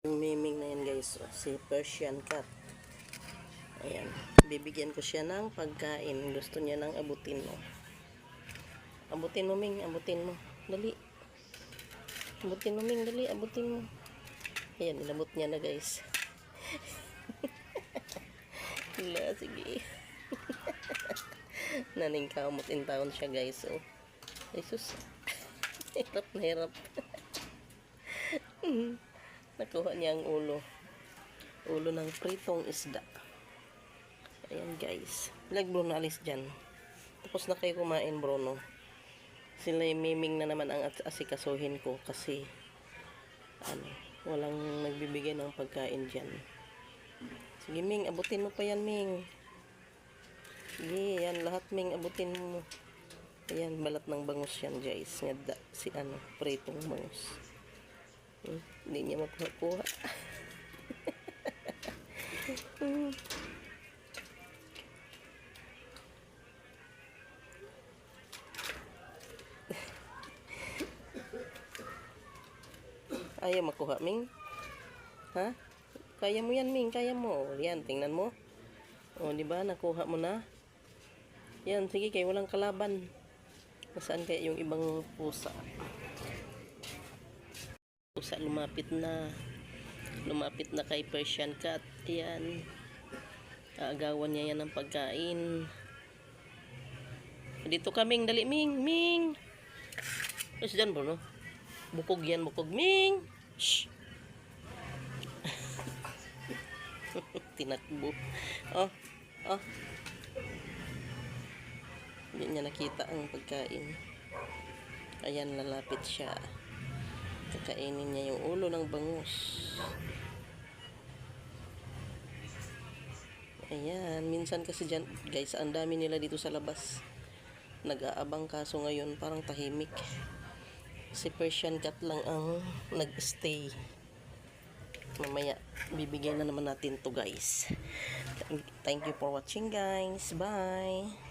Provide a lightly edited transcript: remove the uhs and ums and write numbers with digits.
Yung miming na yan guys, si Persian cat. Ayan, bibigyan ko siya ng pagkain. Gusto niya ng abutin mo. Abutin mo, Ming, abutin mo. Dali. Abutin mo, Ming, dali, abutin mo. Ayan, inabot niya na guys. Wala, sige. Naningkamot in town siya guys. Oh. Ay sus. Hirap na hirap. Nakuha niya ang ulo. Ulo ng pritong isda. Ayan guys. Lag Bruno, alis dyan. Tapos na kayo kumain Bruno. Sila yung miming na naman ang asikasuhin ko kasi walang nagbibigay ng pagkain dyan. Sige Ming, abutin mo pa yan Ming. Sige, yan lahat Ming, abutin mo. Ayan, balat ng bangus yan guys. Ngada, si pritong bangus. Hindi niya makuha-kuha. Ayaw makuha, Ming? Ha? Kaya mo yan, Ming. Kaya mo. Yan, tingnan mo. O, di ba? Nakuha mo na. Yan, sige, kaya walang kalaban. Nasaan kaya yung ibang pusa? Pusa lumapit na kay Persian cat. Ayan, aagawan niya yan ng pagkain. Dito ka Ming, dali Ming. Tapos dyan bro, no? Bukog yan, bukog Ming. Shh. Tinakbo. Oh. Hindi niya nakita ang pagkain. Ayan, lalapit siya. Kakainin niya yung ulo ng bangus. Ayan, minsan kasi dyan, guys, ang dami nila dito sa labas. Nag-aabang kaso ngayon parang tahimik. Si Persian cat lang ang nag-stay. Mamaya, bibigyan na naman natin to guys. Thank you for watching guys. Bye!